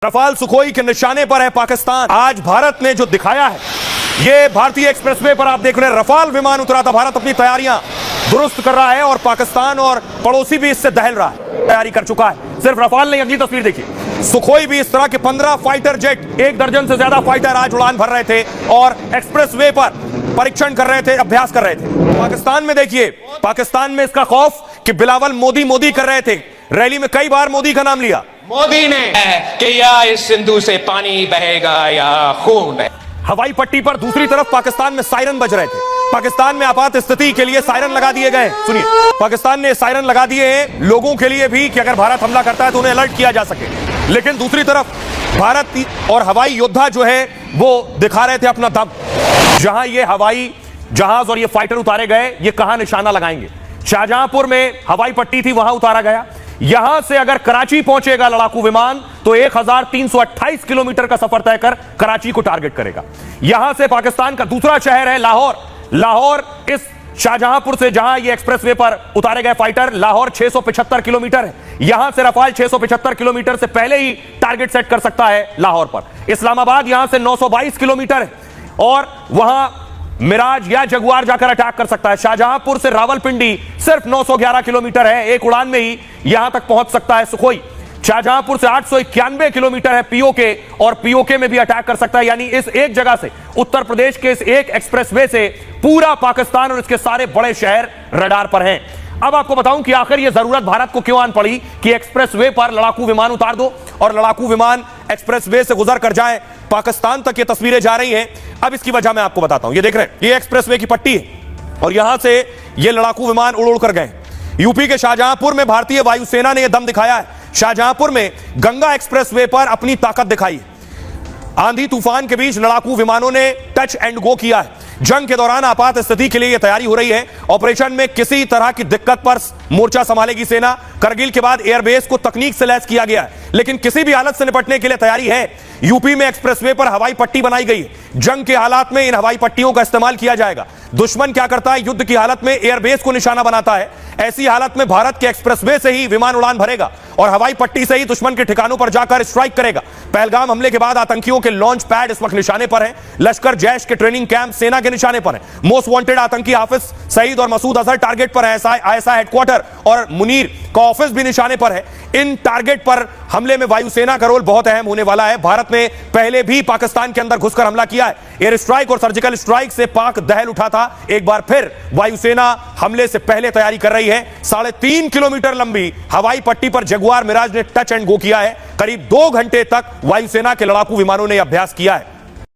Rafale Sukhoi के निशाने पर है पाकिस्तान। आज भारत ने जो दिखाया है, ये भारतीय एक्सप्रेसवे पर आप देख रहे हैं, रफाल विमान उतरा था। भारत अपनी तैयारियां दुरुस्त कर रहा है और पाकिस्तान और पड़ोसी भी इससे दहल रहा है, तैयारी कर चुका है। सिर्फ रफाल नहीं, अगली तस्वीर देखिए, सुखोई भी इस तरह के 15 फाइटर जेट, 1 दर्जन से ज्यादा फाइटर आज उड़ान भर रहे थे और एक्सप्रेसवे पर परीक्षण कर रहे थे, अभ्यास कर रहे थे। पाकिस्तान में देखिए, पाकिस्तान में इसका खौफ कि बिलावल मोदी मोदी कर रहे थे। रैली में कई बार मोदी का नाम लिया मोदी ने कि या इस सिंधु से पानी बहेगा या खून बहेगा। हवाई पट्टी पर दूसरी तरफ पाकिस्तान में सायरन बज रहे थे। पाकिस्तान में आपात स्थिति के लिए सायरन लगा दिए गए। सुनिए, पाकिस्तान ने सायरन लगा दिए हैं लोगों के लिए भी कि अगर भारत हमला करता है तो उन्हें अलर्ट किया जा सके। लेकिन दूसरी तरफ भारत और हवाई योद्धा जो है वो दिखा रहे थे अपना दम। जहां ये हवाई जहाज और ये फाइटर उतारे गए, ये कहां निशाना लगाएंगे। शाहजहांपुर में हवाई पट्टी थी, वहां उतारा गया। यहां से अगर कराची पहुंचेगा लड़ाकू विमान तो 1328 किलोमीटर का सफर तय कर कराची को टारगेट करेगा। यहां से पाकिस्तान का दूसरा शहर है लाहौर। लाहौर इस शाहजहांपुर से जहां ये एक्सप्रेसवे पर उतारे गए फाइटर, लाहौर 675 किलोमीटर है। यहां से रफाल 675 किलोमीटर से पहले ही टारगेट सेट कर सकता है लाहौर पर। इस्लामाबाद यहां से 922 किलोमीटर है और वहां मिराज या जगुआर जाकर अटैक कर सकता है। शाहजहांपुर से रावलपिंडी सिर्फ 911 किलोमीटर है, एक उड़ान में ही यहां तक पहुंच सकता है सुखोई। शाहजहांपुर से 891 किलोमीटर है पीओके, और पीओके में भी अटैक कर सकता है। यानी इस एक जगह से, उत्तर प्रदेश के इस एक एक्सप्रेसवे से पूरा पाकिस्तान और इसके सारे बड़े शहर रडार पर हैं। अब आपको बताऊं कि आखिर यह जरूरत भारत को क्यों आन पड़ी कि एक्सप्रेसवे पर लड़ाकू विमान उतार दो और लड़ाकू विमान एक्सप्रेसवे से गुजर कर जाए। पाकिस्तान तक ये तस्वीरें जा रही हैं। अब इसकी वजह मैं आपको बताता हूं। ये देख रहे हैं, ये एक्सप्रेसवे की पट्टी है और यहां से ये लड़ाकू विमान उड़ कर गए। यूपी के शाहजहांपुर में भारतीय वायुसेना ने यह दम दिखाया है। शाहजहांपुर में गंगा एक्सप्रेसवे पर अपनी ताकत दिखाई। आंधी तूफान के बीच लड़ाकू विमानों ने टच एंड गो किया है। जंग के दौरान आपात स्थिति के लिए यह तैयारी हो रही है। ऑपरेशन में किसी तरह की दिक्कत पर मोर्चा संभालेगी सेना। करगिल के बाद एयरबेस को तकनीक से लैस किया गया है, लेकिन किसी भी हालत से निपटने के लिए तैयारी है। यूपी में एक्सप्रेसवे पर हवाई पट्टी बनाई गई है। जंग के हालात में इन हवाई पट्टियों का इस्तेमाल किया जाएगा। दुश्मन क्या करता है, युद्ध की हालत में एयरबेस को निशाना बनाता है। ऐसी हालत में भारत के एक्सप्रेसवे से ही विमान उड़ान भरेगा और हवाई पट्टी से ही दुश्मन के ठिकानों पर जाकर स्ट्राइक करेगा। पहलगाम हमले के बाद आतंकियों के लॉन्च पैड इस वक्त निशाने पर है। लश्कर जैश के ट्रेनिंग कैंप सेना के निशाने पर है। मोस्ट वांटेड आतंकी हाफिज सईद और मसूद अजहर टारगेट पर है। आईएसआई हेडक्वार्टर और मुनीर का ऑफिस भी निशाने पर है। इन टारगेट पर हमले में वायुसेना का रोल बहुत अहम होने वाला है। भारत ने पहले भी पाकिस्तान के अंदर घुसकर हमला किया है। एयर स्ट्राइक और सर्जिकल स्ट्राइक से पाक दहल उठा था। एक बार फिर वायुसेना हमले से पहले तैयारी कर रही है। 3.5 किलोमीटर लंबी हवाई पट्टी पर जगुआर मिराज ने टच एंड गो किया है। करीब 2 घंटे तक वायुसेना के लड़ाकू विमानों ने अभ्यास किया है।